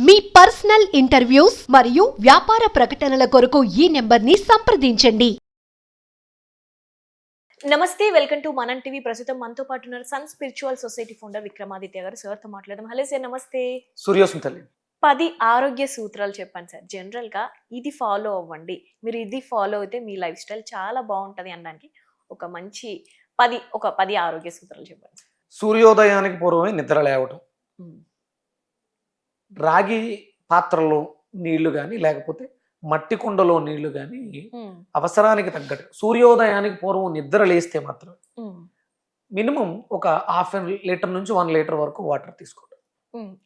మీ personal interviews మరియు వ్యాపార ప్రకటనల కొరకు ఈ నెంబర్ని సంప్రదించండి. నమస్తే, వెల్కమ్ టు మనం టీవీ. ప్రస్తుతం మనతో పాటు ఉన్నారు sun spiritual society founder Vikramaditya garu. సార్తో మాట్లాడదాం. హలో సార్, నమస్తే. సూర్యోస్మి తల్లి 10 ఆరోగ్య సూత్రాలు చెప్పండి సార్. జనరల్ గా ఇది ఫాలో అవ్వండి, మీరు ఇది ఫాలో అయితే మీ లైఫ్ స్టైల్ చాలా బాగుంటది అనడానికి ఒక మంచి 10 ఆరోగ్య సూత్రాలు చెప్పండి సార్. సూర్యోదయానికి పూర్వమే నిద్ర లేవటం, రాగి పాత్రలో నీళ్లు కానీ లేకపోతే మట్టి కుండలో నీళ్లు కానీ అవసరానికి తగ్గట్టు సూర్యోదయానికి పూర్వం నిద్ర లేస్తే మాత్రం మినిమం ఒక ½ లీటర్ నుంచి 1 లీటర్ వరకు వాటర్ తీసుకోవడం.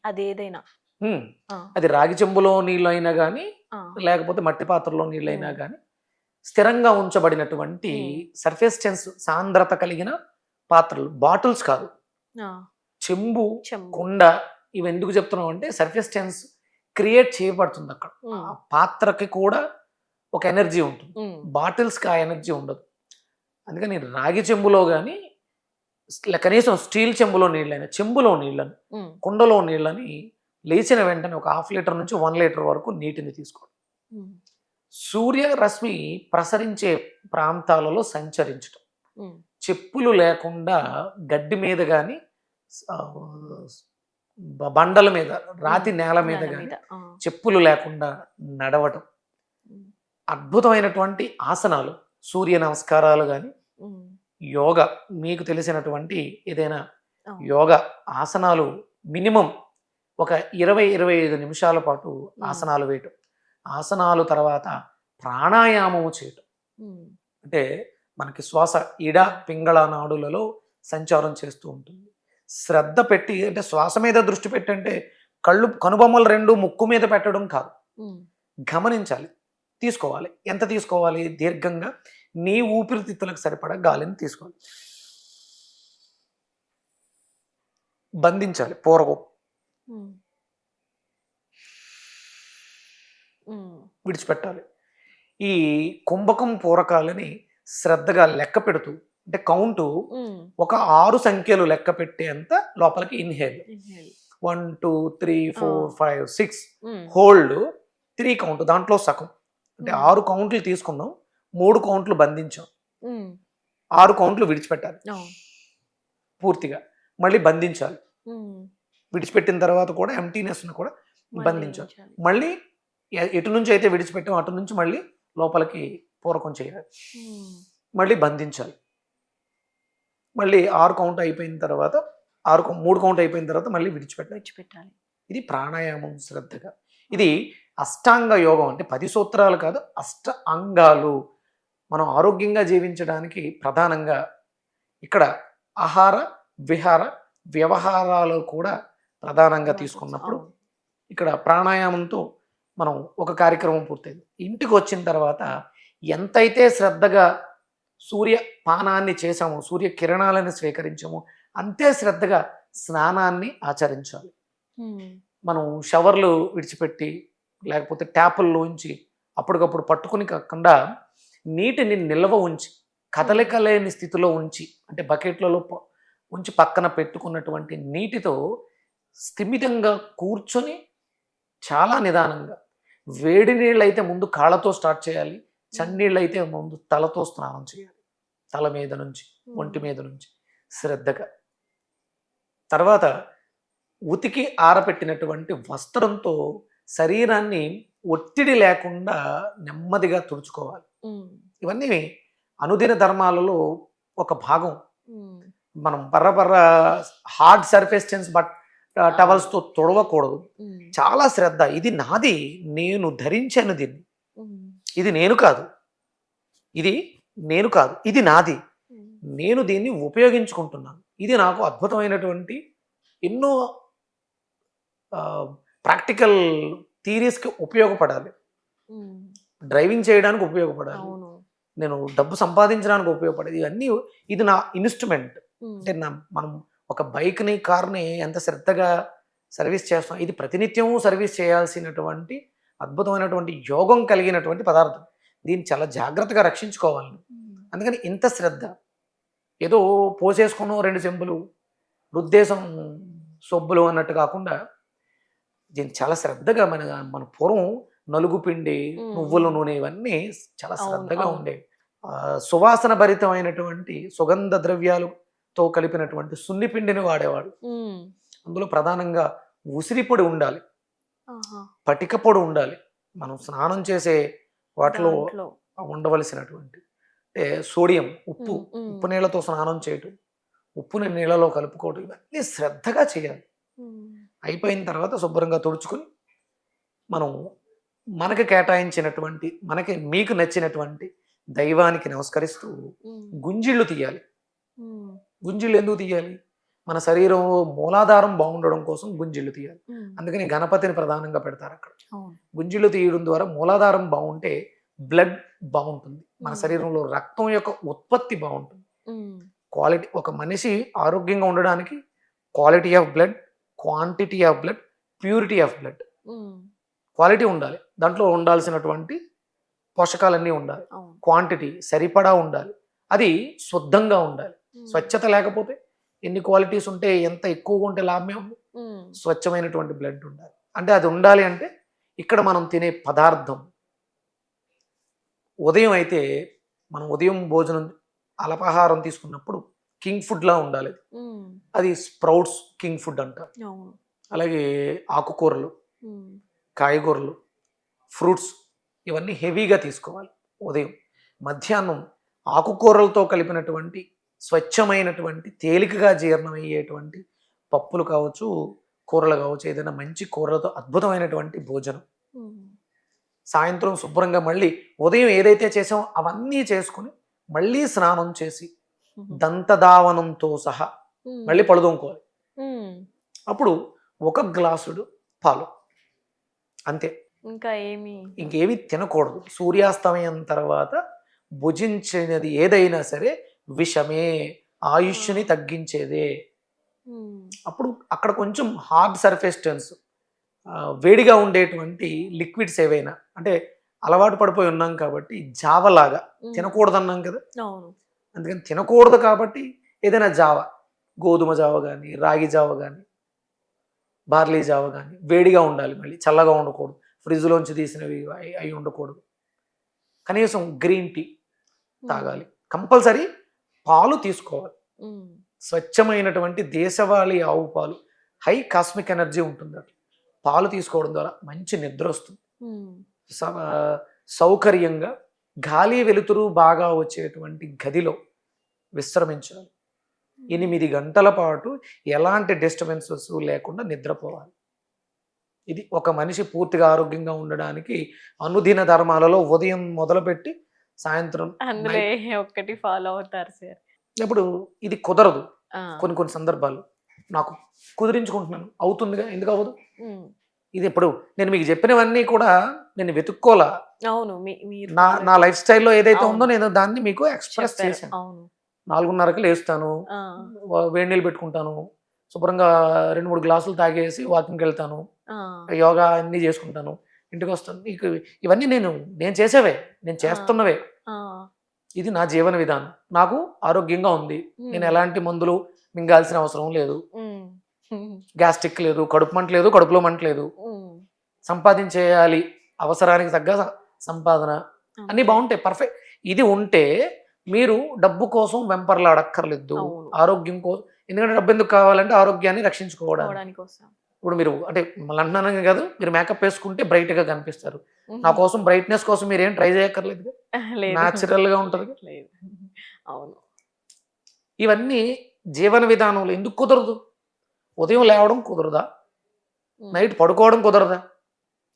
అదేదైనా అది రాగి చెంబులో నీళ్ళు అయినా కానీ లేకపోతే మట్టి పాత్రలో నీళ్ళు అయినా కానీ స్థిరంగా ఉంచబడినటువంటి సర్ఫేస్ టెన్స్ సాంద్రత కలిగిన పాత్రలు, బాటిల్స్ కాదు, చెంబు, కుండ. ఇవి ఎందుకు చెప్తున్నాం అంటే సర్ఫేస్ టెన్స్ క్రియేట్ చేయబడుతుంది అక్కడ. ఆ పాత్రకి కూడా ఒక ఎనర్జీ ఉంటుంది, బాటిల్స్కి ఆ ఎనర్జీ ఉండదు. అందుకని రాగి చెంబులో కానీ కనీసం స్టీల్ చెంబులో నీళ్ళైనా, చెంబులో నీళ్ళని, కుండలో నీళ్ళని లేచిన వెంటనే ఒక ½ లీటర్ నుంచి 1 లీటర్ వరకు నీటిని తీసుకోవడం. సూర్యరశ్మి ప్రసరించే ప్రాంతాలలో సంచరించడం, చెప్పులు లేకుండా గడ్డి మీద కానీ బండల మీద, రాతి నేల మీద కానీ చెప్పులు లేకుండా నడవటం, అద్భుతమైనటువంటి ఆసనాలు, సూర్య నమస్కారాలు కానీ యోగా, మీకు తెలిసినటువంటి ఏదైనా యోగా ఆసనాలు మినిమం ఒక 20-25 నిమిషాల పాటు ఆసనాలు వేయటం. ఆసనాలు తర్వాత ప్రాణాయామము చేయటం. అంటే మనకి శ్వాస ఇడ పింగళ నాడులలో సంచారం చేస్తూ ఉంటుంది. శ్రద్ధ పెట్టి, అంటే శ్వాస మీద దృష్టి పెట్టంటే కనుబొమ్మలు 2 ముక్కు మీద పెట్టడం కాదు, గమనించాలి, తీసుకోవాలి. ఎంత తీసుకోవాలి? దీర్ఘంగా నీ ఊపిరితిత్తులకు సరిపడా గాలిని తీసుకోవాలి, బంధించాలి, పూరకం విడిచిపెట్టాలి. ఈ కుంభకం పూరకాలని శ్రద్ధగా లెక్క పెడుతూ, అంటే కౌంటు ఒక 6 సంఖ్యలు లెక్క పెట్టేంత లోపలికి ఇన్హేల్, 1 2 3 4 5 6 హోల్డ్, 3 కౌంట్, దాంట్లో సగం, అంటే 6 కౌంట్లు తీసుకున్నాం, 3 కౌంట్లు బంధించాం, 6 కౌంట్లు విడిచిపెట్టాలి పూర్తిగా, మళ్ళీ బంధించాలి, విడిచిపెట్టిన తర్వాత కూడా ఎంటీనెస్ను కూడా బంధించాలి, మళ్ళీ ఎటు నుంచి అయితే విడిచిపెట్టాం అటు నుంచి మళ్ళీ లోపలికి పూరకం చేయాలి, మళ్ళీ బంధించాలి, మళ్ళీ 6 కౌంట్ అయిపోయిన తర్వాత 3 కౌంట్ అయిపోయిన తర్వాత మళ్ళీ విడిచిపెట్టాలి. ఇది ప్రాణాయామం శ్రద్ధగా. ఇది అష్టాంగ యోగం, అంటే 10 సూత్రాలు కాదు, అష్ట అంగాలు. మనం ఆరోగ్యంగా జీవించడానికి ప్రధానంగా ఇక్కడ ఆహార విహార వ్యవహారాలు కూడా ప్రధానంగా తీసుకున్నప్పుడు ఇక్కడ ప్రాణాయామంతో మనం ఒక కార్యక్రమం పూర్తయింది. ఇంటికి వచ్చిన తర్వాత ఎంతైతే శ్రద్ధగా సూర్య పానాన్ని చేసామో, సూర్య కిరణాలను స్వీకరించామో అంతే శ్రద్ధగా స్నానాన్ని ఆచరించాలి. మనం షవర్లు విడిచిపెట్టి లేకపోతే ట్యాపుల్లోంచి అప్పటికప్పుడు పట్టుకుని కాకుండా నీటిని నిల్వ ఉంచి, కదలిక లేని స్థితిలో ఉంచి, అంటే బకెట్లలో ఉంచి పక్కన పెట్టుకున్నటువంటి నీటితో స్థిమితంగా కూర్చొని చాలా నిదానంగా, వేడి నీళ్ళు అయితే ముందు కాళ్ళతో స్టార్ట్ చేయాలి, చన్నీళ్ళు అయితే ముందు తలతో స్నానం చేయాలి, తల మీద నుంచి ఒంటి మీద నుంచి శ్రద్ధగా. తర్వాత ఉతికి ఆరపెట్టినటువంటి వస్త్రంతో శరీరాన్ని ఒత్తిడి లేకుండా నెమ్మదిగా తుడుచుకోవాలి. ఇవన్నీ అనుదిన ధర్మాలలో ఒక భాగం. మనం బర్ర హార్డ్ సర్ఫేస్ టెన్స్ టవల్స్తో తొడవకూడదు. చాలా శ్రద్ధ. ఇది నాది, నేను ధరించాను దీన్ని, ఇది నేను కాదు, ఇది నాది, నేను దీన్ని ఉపయోగించుకుంటున్నాను, ఇది నాకు అద్భుతమైనటువంటి ఎన్నో ప్రాక్టికల్ థియరీస్కి ఉపయోగపడాలి, డ్రైవింగ్ చేయడానికి ఉపయోగపడాలి, నేను డబ్బు సంపాదించడానికి ఉపయోగపడేది. ఇవన్నీ ఇది నా ఇన్స్ట్రుమెంట్. అంటే మనం ఒక బైక్ని, కార్ని ఎంత శ్రద్ధగా సర్వీస్ చేస్తాం, ఇది ప్రతినిత్యము సర్వీస్ చేయాల్సినటువంటి అద్భుతమైనటువంటి యోగం కలిగినటువంటి పదార్థం. దీన్ని చాలా జాగ్రత్తగా రక్షించుకోవాలి. అందుకని ఇంత శ్రద్ధ. ఏదో పోసేసుకున్న 2 చెంబులు రుద్దేశం సొబ్బులు అన్నట్టు కాకుండా దీన్ని చాలా శ్రద్ధగా మన పూర్వం నలుగు పిండి, నువ్వుల నూనె ఇవన్నీ చాలా అవును, శ్రద్ధగా అవును. ఉండేవి. సువాసన భరితమైనటువంటి సుగంధ ద్రవ్యాలతో కలిపినటువంటి సున్ని పిండిని వాడేవాడు. అందులో ప్రధానంగా ఉసిరి ఉండాలి, పటిక పొడి ఉండాలి. మనం స్నానం చేసే వాటిలో దాంట్లో. ఉండవలసినటువంటి అంటే సోడియం, ఉప్పు, ఉప్పు నీళ్ళతో స్నానం చేయటం, ఉప్పుని నీళ్ళలో కలుపుకోవడం, ఇవన్నీ శ్రద్ధగా చేయాలి. అయిపోయిన తర్వాత శుభ్రంగా తుడుచుకొని మనం మనకి కేటాయించినటువంటి మీకు నచ్చినటువంటి దైవానికి నమస్కరిస్తూ గుంజిళ్ళు తీయాలి. గుంజిళ్ళు ఎందుకు తీయాలి? మన శరీరం మూలాధారం బాగుండడం కోసం గుంజిళ్ళు తీయాలి. అందుకని గణపతిని ప్రధానంగా పెడతారు అక్కడ. గుంజిళ్ళు తీయడం ద్వారా మూలాధారం బాగుంటే బ్లడ్ బాగుంటుంది, మన శరీరంలో రక్తం యొక్క ఉత్పత్తి బాగుంటుంది. క్వాలిటీ, ఒక మనిషి ఆరోగ్యంగా ఉండడానికి quality of blood, quantity of blood, purity of blood, quality ఉండాలి. దాంట్లో ఉండాల్సినటువంటి పోషకాలన్నీ ఉండాలి. క్వాంటిటీ సరిపడా ఉండాలి, అది శుద్ధంగా ఉండాలి. స్వచ్ఛత లేకపోతే ఎన్ని క్వాలిటీస్ ఉంటే ఎంత ఎక్కువగా ఉంటే లాభమే ఉంది. స్వచ్ఛమైనటువంటి బ్లడ్ ఉండాలి. అంటే అది ఉండాలి అంటే ఇక్కడ మనం తినే పదార్థం, ఉదయం అయితే మనం ఉదయం భోజనం అల్పాహారం తీసుకున్నప్పుడు కింగ్ ఫుడ్లా ఉండాలి. అది స్ప్రౌట్స్ కింగ్ ఫుడ్ అంటారు. అలాగే ఆకుకూరలు, కాయగూరలు, ఫ్రూట్స్ ఇవన్నీ హెవీగా తీసుకోవాలి ఉదయం. మధ్యాహ్నం ఆకుకూరలతో కలిపినటువంటి స్వచ్ఛమైనటువంటి తేలికగా జీర్ణమయ్యేటువంటి పప్పులు కావచ్చు, కూరలు కావచ్చు, ఏదైనా మంచి కూరలతో అద్భుతమైనటువంటి భోజనం. సాయంత్రం శుభ్రంగా మళ్ళీ ఉదయం ఏదైతే చేసామో అవన్నీ చేసుకుని మళ్ళీ స్నానం చేసి దంతధావనంతో సహా మళ్ళీ పడుదోముకోవాలి. అప్పుడు 1 గ్లాసుడు పాలు, అంతే. ఇంకేమి తినకూడదు. సూర్యాస్తమయం తర్వాత భుజించినది ఏదైనా సరే విషమే, ఆయుష్ని తగ్గించేదే. అప్పుడు అక్కడ కొంచెం హార్డ్ సర్ఫేస్ టర్న్స్, వేడిగా ఉండేటువంటి లిక్విడ్స్ ఏవైనా, అంటే అలవాటు పడిపోయి ఉన్నాం కాబట్టి జావలాగా తినకూడదు అన్నాం కదా, అందుకని తినకూడదు కాబట్టి ఏదైనా జావ, గోధుమ జావ కానీ, రాగి జావ కానీ, బార్లీ జావ కానీ వేడిగా ఉండాలి, మళ్ళీ చల్లగా ఉండకూడదు. ఫ్రిడ్జ్లోంచి తీసినవి అవి ఉండకూడదు. కనీసం గ్రీన్ టీ తాగాలి. కంపల్సరీ పాలు తీసుకోవాలి. స్వచ్ఛమైనటువంటి దేశవాళీ ఆవు పాలు, హై కాస్మిక్ ఎనర్జీ ఉంటుంది. అట్లా పాలు తీసుకోవడం ద్వారా మంచి నిద్ర వస్తుంది. సౌకర్యంగా గాలి వెలుతురు బాగా వచ్చేటువంటి గదిలో విశ్రమించాలి. 8 గంటల పాటు ఎలాంటి డిస్టర్బెన్సెస్ లేకుండా నిద్రపోవాలి. ఇది ఒక మనిషి పూర్తిగా ఆరోగ్యంగా ఉండడానికి అనుదిన ధర్మాలలో ఉదయం మొదలుపెట్టి సాయంత్రం ఒక్కటి ఫాలో అవుతారు సార్. ఇప్పుడు ఇది కుదరదు. కొన్ని సందర్భాలు నాకు కుదిరించుకుంటున్నాను, అవుతుందిగా, ఎందుకు అవ్వదు? ఇది ఇప్పుడు నేను మీకు చెప్పినవన్నీ కూడా నేను వెతుక్కోలా. అవును, నా లైఫ్ స్టైల్లో ఏదైతే ఉందో నేను దాన్ని మీకు ఎక్స్ప్రెస్ చేశాను. 4:30కి లేస్తాను, వేడి నీళ్ళు పెట్టుకుంటాను, శుభ్రంగా 2-3 గ్లాసులు తాగేసి వాకింగ్కి వెళ్తాను, యోగా అన్నీ చేసుకుంటాను, ఇంటికి వస్తాను. ఇవన్నీ నేను చేసేవే, నేను చేస్తున్నవే. ఇది నా జీవన విధానం. నాకు ఆరోగ్యంగా ఉంది, నేను ఎలాంటి మందులు మింగాల్సిన అవసరం లేదు, గ్యాస్ట్రిక్ లేదు, కడుపు మంట లేదు, కడుపులో మంట లేదు, సంపాదించేయాలి అవసరానికి తగ్గ సంపాదన, అన్నీ బాగుంటాయి, పర్ఫెక్ట్. ఇది ఉంటే మీరు డబ్బు కోసం వెంపర్లాడక్కర్లేదు, ఆరోగ్యం కోసం. ఎందుకంటే డబ్బు ఎందుకు కావాలంటే ఆరోగ్యాన్ని రక్షించుకోవడానికి. ఇప్పుడు మీరు అంటే మళ్ళీ అంటున్నాను కాదు, మీరు మేకప్ వేసుకుంటే బ్రైట్ గా కనిపిస్తారు. నా కోసం బ్రైట్నెస్ కోసం మీరు ఏం ట్రై చేయక్కర్లేదు, న్యాచురల్ గా ఉంటది. అవును, ఇవన్నీ జీవన విధానంలో ఎందుకు కుదరదు? ఉదయం లేవడం కుదరదా? నైట్ పడుకోవడం కుదరదా?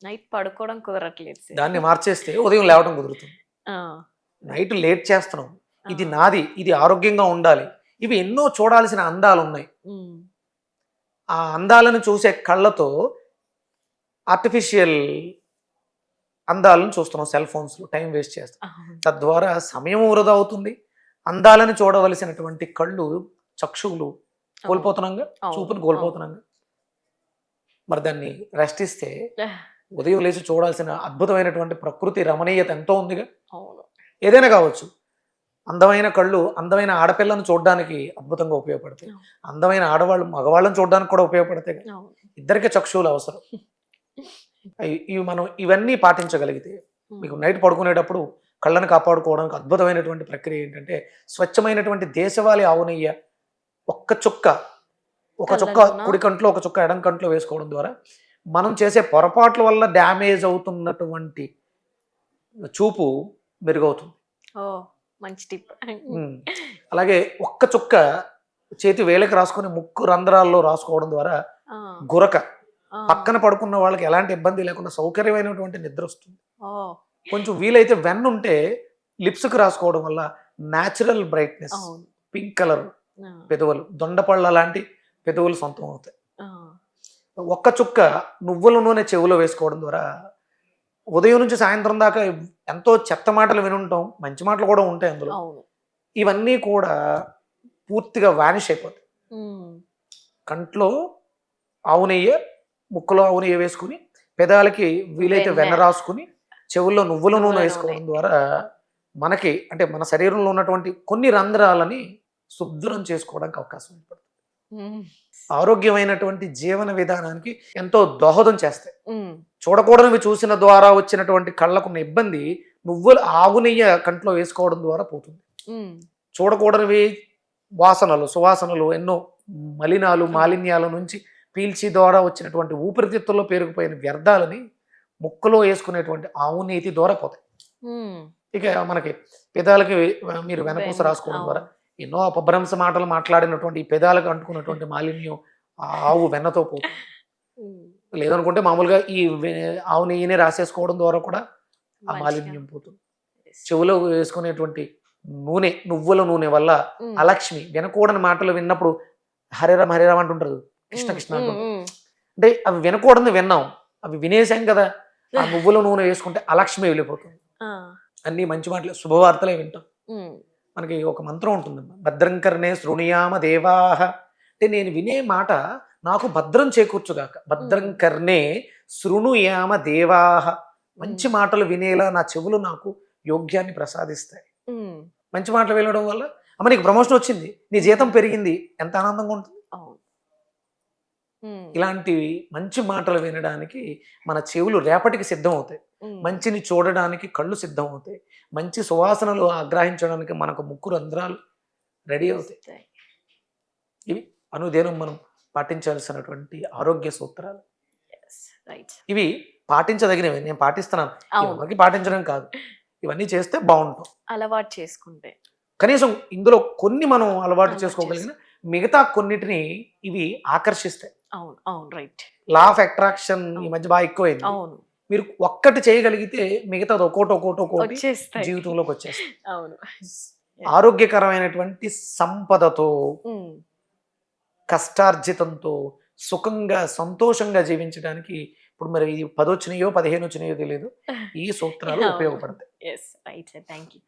నైట్ పడుకోవడం కుదరట్లేదు. దాన్ని మార్చేస్తే ఉదయం లేవడం కుదురుతుంది. నైట్ లేట్ చేస్తున్నాం, ఇది నాది, ఇది ఆరోగ్యంగా ఉండాలి. ఇవి ఎన్నో చూడాల్సిన అందాలు ఉన్నాయి. ఆ అందాలను చూసే కళ్ళతో ఆర్టిఫిషియల్ అందాలను చూస్తున్నాం, సెల్ ఫోన్స్లో టైం వేస్ట్ చేస్తాం. తద్వారా సమయం వృధా అవుతుంది. అందాలను చూడవలసినటువంటి కళ్ళు, చక్షువులు కోల్పోతున్నాంగా, చూపును కోల్పోతున్నాంగా. మరి దాన్ని రెస్ట్ ఇస్తే ఉదయం లేచి చూడాల్సిన అద్భుతమైనటువంటి ప్రకృతి రమణీయత ఎంతో ఉందిగా. ఏదైనా కావచ్చు, అందమైన కళ్ళు అందమైన ఆడపిల్లను చూడడానికి అద్భుతంగా ఉపయోగపడతాయి, అందమైన ఆడవాళ్ళు మగవాళ్ళని చూడడానికి కూడా ఉపయోగపడతాయి. ఇద్దరికి చక్షువులు అవసరం. ఇవి మనం ఇవన్నీ పాటించగలిగితే మీకు నైట్ పడుకునేటప్పుడు కళ్ళను కాపాడుకోవడానికి అద్భుతమైనటువంటి ప్రక్రియ ఏంటంటే స్వచ్ఛమైనటువంటి దేశవాళీ ఆవు నెయ్యి ఒక చుక్క కళ్ళలోనా? కుడి కంట్లో ఒక చుక్క ఎడం కంట్లో వేసుకోవడం ద్వారా మనం చేసే పొరపాట్ల వల్ల డ్యామేజ్ అవుతున్నటువంటి చూపు మెరుగవుతుంది. ఓ మంచి టిప్. ఉమ్. అలాగే ఒక్క చుక్క చేతి వేలకి రాసుకొని ముక్కు రంధ్రాల్లో రాసుకోవడం ద్వారా గురక పక్కన పడుకున్న వాళ్ళకి ఎలాంటి ఇబ్బంది లేకుండా సౌకర్యమైనటువంటి నిద్ర వస్తుంది. కొంచెం వీలైతే వెన్న ఉంటే లిప్స్కి రాసుకోవడం వల్ల న్యాచురల్ బ్రైట్నెస్, పింక్ కలర్ పెదవులు, దొండపళ్ళ లాంటి పెదవులు సొంతం అవుతాయి. ఒక్క చుక్క నువ్వుల నూనె చెవిలో వేసుకోవడం ద్వారా ఉదయం నుంచి సాయంత్రం దాకా ఎంతో చెత్త మాటలు వినుంటాం, మంచి మాటలు కూడా ఉంటాయి అందులో. ఇవన్నీ కూడా పూర్తిగా వానిష్ అయిపోతాయి. కంట్లో ఆవు నెయ్యి, ముక్కులో ఆవు నెయ్యి వేసుకుని పెదాలకి వీలైతే వెన్న రాసుకుని చెవుల్లో నువ్వుల నూనె వేసుకోవడం ద్వారా మనకి అంటే మన శరీరంలో ఉన్నటువంటి కొన్ని రంధ్రాలని శుభ్రం చేసుకోవడానికి అవకాశం ఏర్పడుతుంది. ఆరోగ్యమైనటువంటి జీవన విధానానికి ఎంతో దోహదం చేస్తాయి. చూడకూడనివి చూసిన ద్వారా వచ్చినటువంటి కళ్ళకున్న ఇబ్బంది నువ్వుల ఆవు నెయ్యి కంట్లో వేసుకోవడం ద్వారా పోతుంది. చూడకూడనివి వాసనలు, సువాసనలు, ఎన్నో మలినాలు, మాలిన్యాల నుంచి పీల్చి ద్వారా వచ్చినటువంటి ఊపిరితిత్తుల్లో పేరుకుపోయిన వ్యర్థాలని ముక్కలో వేసుకునేటువంటి ఆవు నెయ్యి ద్వారా పోతాయి. ఇక మనకి పెదాలకి మీరు వెనపూస రాసుకోవడం ద్వారా ఎన్నో అపభ్రంశ మాటలు మాట్లాడినటువంటి ఈ పెదాలకు అంటుకున్నటువంటి మాలిన్యం ఆవు వెన్నతో పోతుంది. లేదనుకుంటే మామూలుగా ఈ ఆవు నెయ్యిని రాసేసుకోవడం ద్వారా కూడా ఆ మాలిన్యం పోతుంది. చెవులో వేసుకునేటువంటి నూనె, నువ్వుల నూనె వల్ల అలక్ష్మి, వినకూడని మాటలు విన్నప్పుడు హరిరామ్ హరిరామ్ అంటుంటారు, కృష్ణ కృష్ణ అంటుంటారు. అంటే అవి వినకూడని విన్నాం, అవి వినేసాం కదా, ఆ నువ్వుల నూనె వేసుకుంటే అలక్ష్మి వెళ్ళిపోతుంది. అన్ని మంచి మాటలు, శుభవార్తలే వింటాం. మనకి ఒక మంత్రం ఉంటుంది, భద్రంకర్ణే శృణుయామ దేవాహ, అంటే నేను వినే మాట నాకు భద్రం చేకూర్చుగాక. భద్రంకర్ణే శృణుయామ దేవాహ, మంచి మాటలు వినేలా నా చెవులు నాకు యోగ్యాన్ని ప్రసాదిస్తాయి. మంచి మాటలు వినడం వల్ల అమ్మ నీకు ప్రమోషన్ వచ్చింది, నీ జీతం పెరిగింది, ఎంత ఆనందంగా ఉంటుంది. ఇలాంటివి మంచి మాటలు వినడానికి మన చెవులు రేపటికి సిద్ధం అవుతాయి. మంచిని చూడడానికి కళ్ళు సిద్ధం అవుతాయి. మంచి సువాసనలు ఆగ్రహించడానికి మనకు ముక్కు రంధ్రాలు రెడీ అవుతాయి. ఇవి అనుదినం మనం పాటించాల్సినటువంటి ఆరోగ్య సూత్రాలు. ఇవి పాటించదగినవి, నేను పాటిస్తున్నాను, ఎవరికి పాటించడం కాదు, ఇవన్నీ చేస్తే బాగుంటాం. అలవాటు చేసుకుంటే కనీసం ఇందులో కొన్ని మనం అలవాటు చేసుకోగలిగిన మిగతా కొన్నిటిని ఇవి ఆకర్షిస్తాయి. అవును అవును రైట్. లా ఆఫ్ అట్రాక్షన్ ఈ మధ్య బాగా ఎక్కువైంది. అవును, మీరు ఒక్కటి చేయగలిగితే మిగతాది ఒక్కోటి వచ్చేస్తాయి, జీవితంలోకి వచ్చేస్తాయి. అవును. ఆరోగ్యకరమైనటువంటి సంపదతో, కష్టార్జితంతో సుఖంగా సంతోషంగా జీవించడానికి ఇప్పుడు మరి 10 వచ్చినాయో 15 వచ్చినాయో తెలియదు, ఈ సూత్రాలు ఉపయోగపడతాయి. Right sir, thank you.